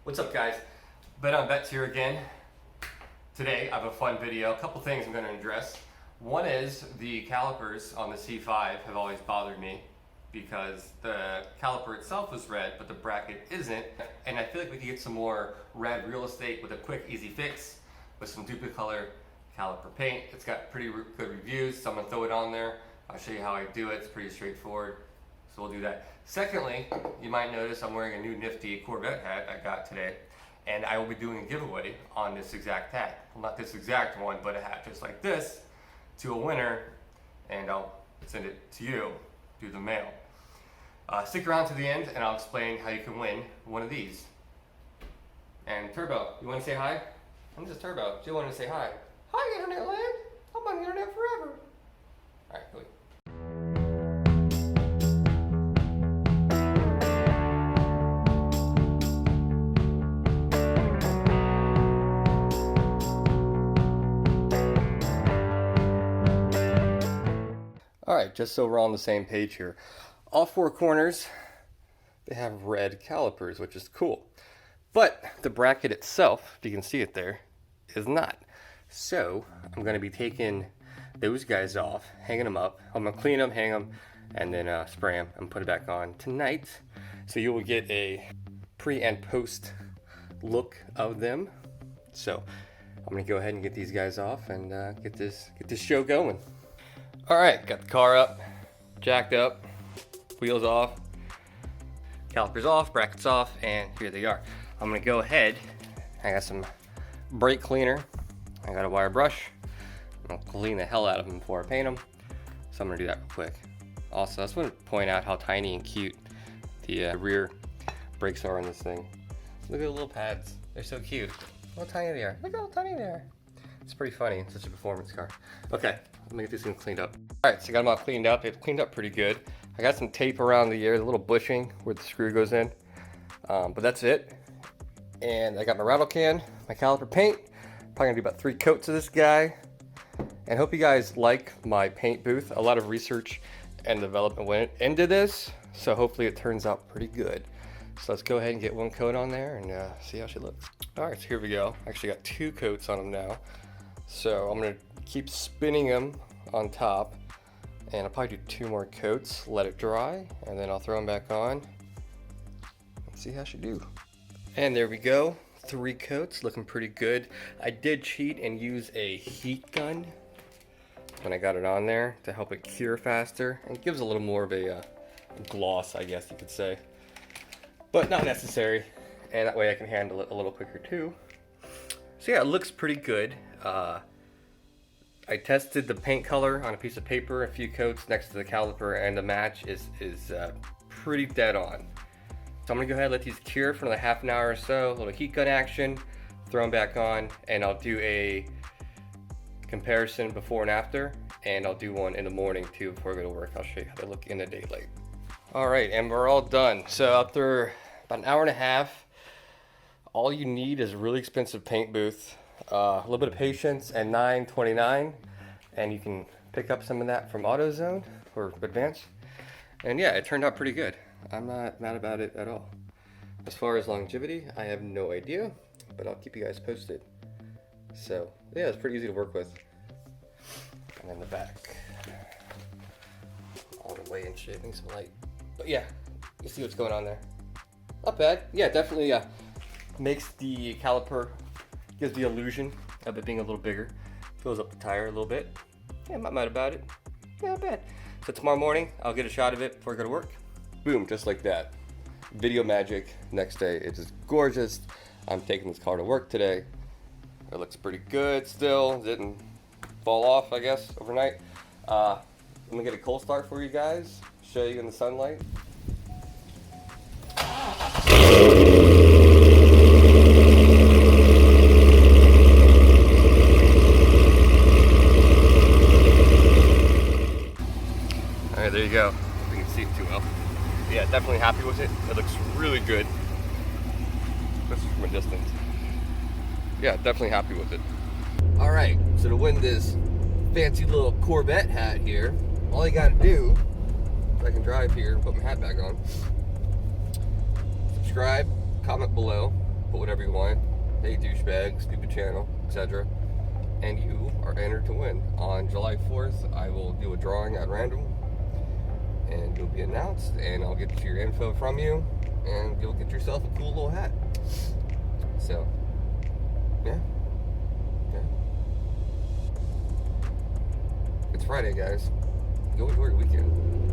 What's up, guys? Bet on Bets here again. Today I have a fun video. A couple things I'm going to address. One is the calipers on the C5 have always bothered me because the caliper itself is red, but the bracket isn't. And I feel like we could get some more red real estate with a quick, easy fix with some Duplicolor caliper paint. It's got pretty good reviews, so I'm going to throw it on there. I'll show you how I do it. It's pretty straightforward. So we'll do that. Secondly, you might notice I'm wearing a new nifty Corvette hat I got today, and I will be doing a giveaway on this exact hat. Well, not this exact one, but a hat just like this to a winner, and I'll send it to you through the mail. Stick around to the end, and I'll explain how you can win one of these. And Turbo, you want to say hi? I'm just Turbo. Do you want to say hi? Hi, Internet Land. I'm on the internet forever. All right, go ahead. Alright, just so we're on the same page here. All four corners, they have red calipers, which is cool. But the bracket itself, if you can see it there, is not. So, I'm going to be taking those guys off, hanging them up. I'm going to clean them, hang them, and then spray them and put it back on tonight. So you will get a pre and post look of them. So, I'm going to go ahead and get these guys off and get this show going. Alright, got the car up, jacked up, wheels off, calipers off, brackets off, and here they are. I'm going to go ahead, I got some brake cleaner, I got a wire brush, I'll clean the hell out of them before I paint them, so I'm going to do that real quick. Also, I just want to point out how tiny and cute the rear brakes are on this thing. Look at the little pads, they're so cute. Look how tiny they are, look how tiny they are. It's pretty funny, it's such a performance car. Okay, let me get these things cleaned up. Alright, so I got them all cleaned up. They've cleaned up pretty good. I got some tape around the ear, the little bushing where the screw goes in. But that's it. And I got my rattle can, my caliper paint. Probably gonna do about 3 coats of this guy. And hope you guys like my paint booth. A lot of research and development went into this, so hopefully it turns out pretty good. So let's go ahead and get 1 coat on there and see how she looks. Alright, so here we go. Actually got 2 coats on them now. So I'm gonna keep spinning them on top, and I'll probably do 2 more coats, let it dry, and then I'll throw them back on and see how she do. And there we go, 3 coats, looking pretty good. I did cheat and use a heat gun when I got it on there to help it cure faster, and it gives a little more of a gloss, I guess you could say, but not necessary, and that way I can handle it a little quicker too. So yeah, it looks pretty good. I tested the paint color on a piece of paper, a few coats next to the caliper, and the match is pretty dead on. So I'm gonna go ahead and let these cure for another half an hour or so, a little heat gun action, throw them back on, and I'll do a comparison before and after, and I'll do one in the morning too before I go to work. I'll show you how they look in the daylight. All right, and we're all done. So after about an hour and a half, all you need is a really expensive paint booth, a little bit of patience, and $9.29, and you can pick up some of that from AutoZone or Advance. And yeah, it turned out pretty good. I'm not mad about it at all. As far as longevity, I have no idea, but I'll keep you guys posted. So yeah, it's pretty easy to work with. And then the back, all the way in shape, need some light. But yeah, you see what's going on there. Not bad. Yeah, definitely makes the caliper, gives the illusion of it being a little bigger. Fills up the tire a little bit. Yeah, I'm not mad about it. Yeah, not bad. So tomorrow morning, I'll get a shot of it before I go to work. Boom, just like that. Video magic. Next day, it's just gorgeous. I'm taking this car to work today. It looks pretty good still. Didn't fall off, I guess, overnight. I'm gonna get a cold start for you guys. Show you in the sunlight. Alright, there you go. If you can see it too well. Yeah, definitely happy with it. It looks really good. Especially from a distance. Yeah, definitely happy with it. Alright, so to win this fancy little Corvette hat here, all you gotta do, if I can drive here and put my hat back on, subscribe, comment below, put whatever you want. Hey, douchebag, stupid channel, etc. And you are entered to win. On July 4th, I will do a drawing at random, and you'll be announced, and I'll get your info from you, and you'll get yourself a cool little hat. So, yeah. It's Friday, guys. Go enjoy your weekend.